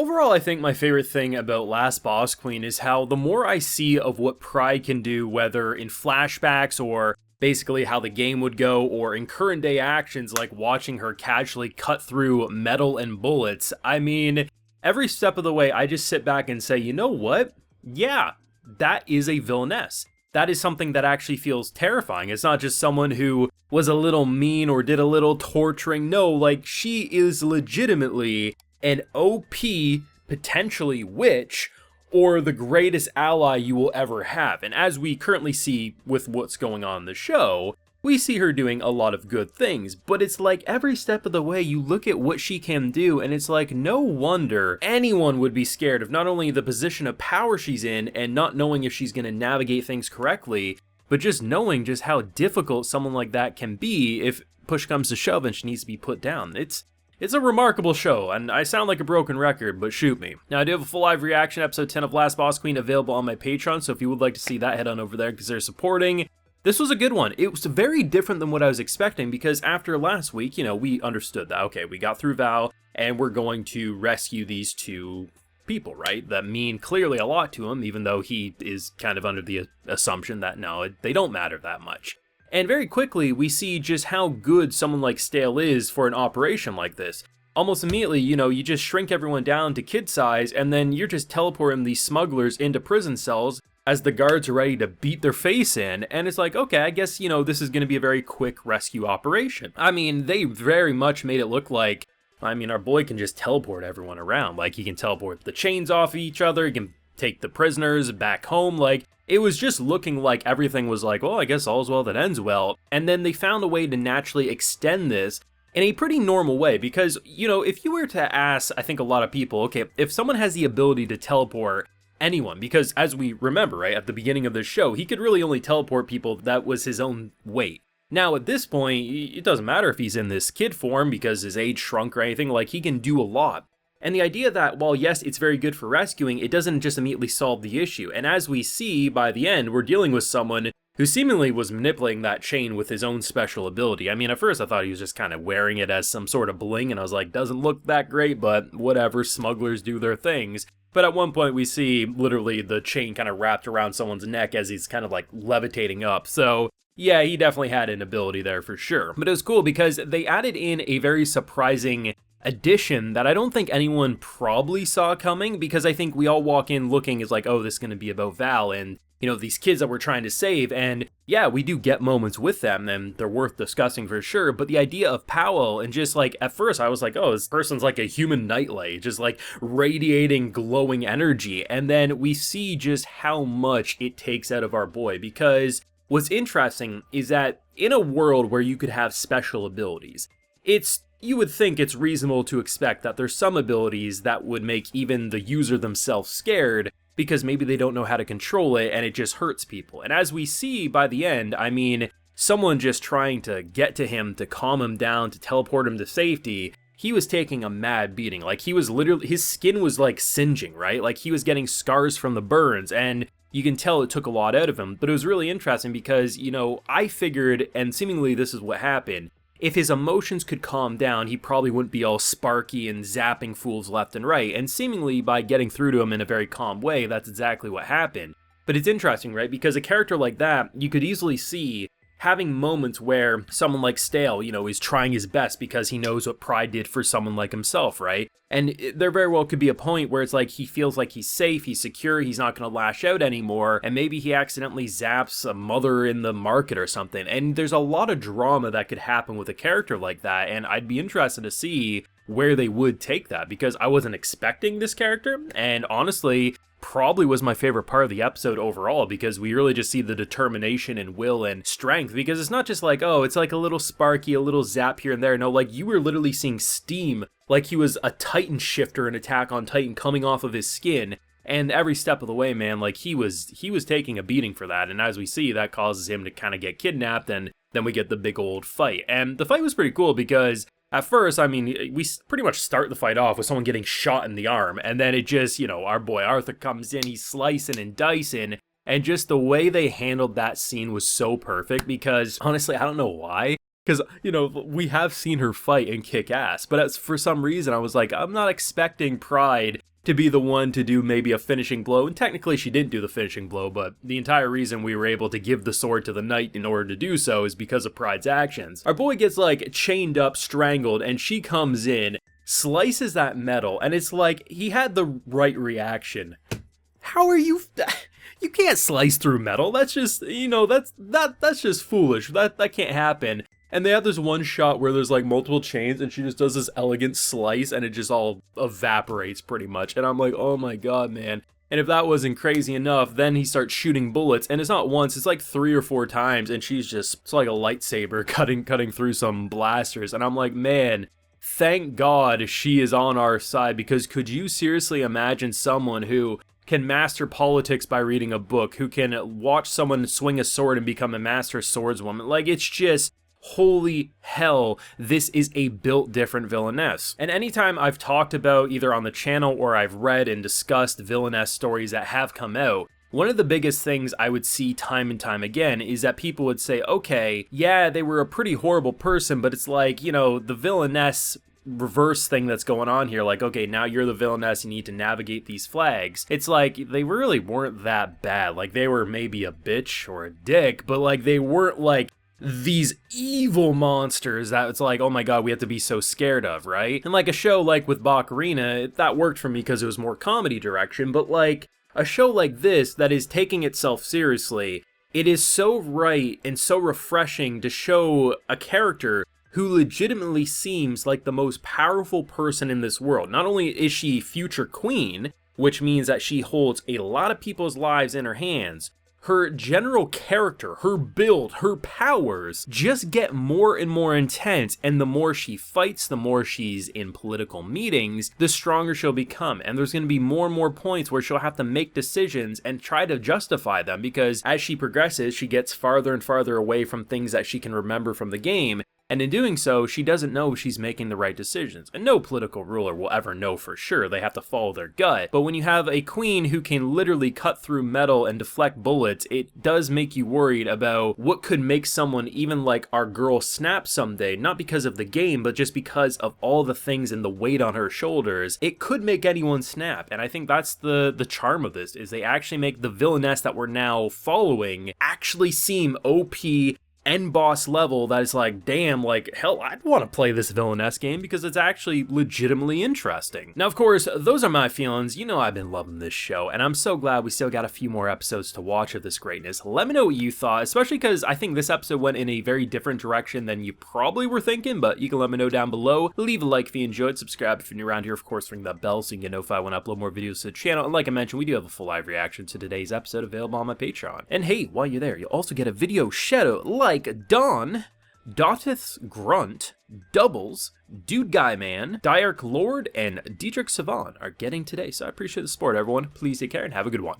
Overall, I think my favorite thing about Last Boss Queen is how the more I see of what Pride can do, whether in flashbacks or basically how the game would go, or in current day actions like watching her casually cut through metal and bullets, I mean, every step of the way, I just sit back and say, you know what? Yeah, that is a villainess. That is something that actually feels terrifying. It's not just someone who was a little mean or did a little torturing. No, like, she is legitimately an OP, potentially witch, or the greatest ally you will ever have. And as we currently see with what's going on in the show, we see her doing a lot of good things, but it's like every step of the way you look at what she can do and it's like no wonder anyone would be scared of not only the position of power she's in and not knowing if she's going to navigate things correctly, but just knowing just how difficult someone like that can be if push comes to shove and she needs to be put down. It's a remarkable show, and I sound like a broken record, but shoot me. Now, I do have a full live reaction, episode 10 of Last Boss Queen, available on my Patreon, so if you would like to see that, head on over there because they're supporting. This was a good one. It was very different than what I was expecting, because after last week, we understood that, okay, we got through Val, and we're going to rescue these two people, right? That mean clearly a lot to him, even though he is kind of under the assumption that, no, they don't matter that much. And very quickly, we see just how good someone like Stale is for an operation like this. Almost immediately, you just shrink everyone down to kid size, and then you're just teleporting these smugglers into prison cells as the guards are ready to beat their face in, and it's like, okay, I guess, this is going to be a very quick rescue operation. I mean, they very much made it look like, our boy can just teleport everyone around. Like, he can teleport the chains off of each other, he can take the prisoners back home, like, it was just looking like everything was like, well, I guess all's well that ends well. And then they found a way to naturally extend this in a pretty normal way, because, if you were to ask, I think a lot of people, okay, if someone has the ability to teleport anyone, because as we remember, right, at the beginning of the show, he could really only teleport people that was his own weight. Now, at this point, it doesn't matter if he's in this kid form because his age shrunk or anything, like, he can do a lot. And the idea that, while yes, it's very good for rescuing, it doesn't just immediately solve the issue. And as we see, by the end, we're dealing with someone who seemingly was manipulating that chain with his own special ability. I mean, at first I thought he was just kind of wearing it as some sort of bling, and I was like, doesn't look that great, but whatever, smugglers do their things. But at one point we see literally the chain kind of wrapped around someone's neck as he's kind of like levitating up. So yeah, he definitely had an ability there for sure. But it was cool because they added in a very surprising addition that I don't think anyone probably saw coming, because I think we all walk in looking as like, oh, this is going to be about Val and, these kids that we're trying to save. And yeah, we do get moments with them and they're worth discussing for sure. But the idea of Powell, and just like, at first I was like, oh, this person's like a human nightlight, just like radiating glowing energy. And then we see just how much it takes out of our boy, because what's interesting is that in a world where you could have special abilities, you would think it's reasonable to expect that there's some abilities that would make even the user themselves scared, because maybe they don't know how to control it and it just hurts people. And as we see by the end, someone just trying to get to him, to calm him down, to teleport him to safety, he was taking a mad beating. Like, he was literally, his skin was like singeing, right? Like, he was getting scars from the burns, and you can tell it took a lot out of him. But it was really interesting because, I figured, and seemingly this is what happened, if his emotions could calm down, he probably wouldn't be all sparky and zapping fools left and right. And seemingly by getting through to him in a very calm way, that's exactly what happened. But it's interesting, right? Because a character like that, you could easily see having moments where someone like Stale, is trying his best because he knows what Pride did for someone like himself, right? And there very well could be a point where it's like he feels like he's safe, he's secure, he's not going to lash out anymore, and maybe he accidentally zaps a mother in the market or something. And there's a lot of drama that could happen with a character like that, and I'd be interested to see where they would take that, because I wasn't expecting this character, and honestly, probably was my favorite part of the episode overall, because we really just see the determination and will and strength, because it's not just like, oh, it's like a little sparky, a little zap here and there. No, like, you were literally seeing steam, like he was a Titan shifter in Attack on Titan coming off of his skin. And every step of the way, man, like, he was taking a beating for that. And as we see, that causes him to kind of get kidnapped, and then we get the big old fight. And the fight was pretty cool because at first, we pretty much start the fight off with someone getting shot in the arm, and then it just, our boy Arthur comes in, he's slicing and dicing, and just the way they handled that scene was so perfect, because honestly, I don't know why, because, we have seen her fight and kick ass, but for some reason I was like, I'm not expecting Pride to be the one to do maybe a finishing blow. And technically she didn't do the finishing blow, but the entire reason we were able to give the sword to the knight in order to do so is because of Pryde's actions. Our boy gets like chained up, strangled, and she comes in, slices that metal, and it's like he had the right reaction. How are you? You can't slice through metal. That's just, you know, that's just foolish. That can't happen. And they have this one shot where there's like multiple chains and she just does this elegant slice and it just all evaporates pretty much. And I'm like, oh my god, man. And if that wasn't crazy enough, then he starts shooting bullets, and it's not once, it's like 3 or 4 times, and she's just, it's like a lightsaber cutting through some blasters. And I'm like, man, thank God she is on our side, because could you seriously imagine someone who can master politics by reading a book, who can watch someone swing a sword and become a master swordswoman? Like, it's just, holy hell, this is a built different villainess. And anytime I've talked about, either on the channel or I've read and discussed villainess stories that have come out, one of the biggest things I would see time and time again is that people would say, okay, yeah, they were a pretty horrible person, but it's like, you know, the villainess reverse thing that's going on here, like, okay, now you're the villainess, you need to navigate these flags. It's like, they really weren't that bad. Like, they were maybe a bitch or a dick, but like, they weren't like these evil monsters that it's like, oh my god, we have to be so scared of, right? And like a show like with Baccarina, that worked for me because it was more comedy direction, but like a show like this that is taking itself seriously, it is so right and so refreshing to show a character who legitimately seems like the most powerful person in this world. Not only is she future queen, which means that she holds a lot of people's lives in her hands, her general character, her build, her powers just get more and more intense, and the more she fights, the more she's in political meetings, the stronger she'll become. And there's going to be more and more points where she'll have to make decisions and try to justify them, because as she progresses, she gets farther and farther away from things that she can remember from the game. And in doing so, she doesn't know she's making the right decisions. And no political ruler will ever know for sure. They have to follow their gut. But when you have a queen who can literally cut through metal and deflect bullets, it does make you worried about what could make someone even like our girl snap someday. Not because of the game, but just because of all the things and the weight on her shoulders. It could make anyone snap. And I think that's the charm of this, is they actually make the villainess that we're now following actually seem OP end boss level, that is like, damn, like, hell, I'd want to play this villainess game because it's actually legitimately interesting. Now, of course, those are my feelings. You know I've been loving this show, and I'm so glad we still got a few more episodes to watch of this greatness. Let me know what you thought, especially because I think this episode went in a very different direction than you probably were thinking, but you can let me know down below. Leave a like if you enjoyed, subscribe if you're new around here, of course, ring that bell so you can get notified when I upload more videos to the channel, and like I mentioned, we do have a full live reaction to today's episode available on my Patreon. And hey, while you're there, you'll also get a video shout-out like Don, Dothith's Grunt, Doubles, Dude Guy Man, Diarch Lord, and Dietrich Savant are getting today. So I appreciate the support, everyone. Please take care and have a good one.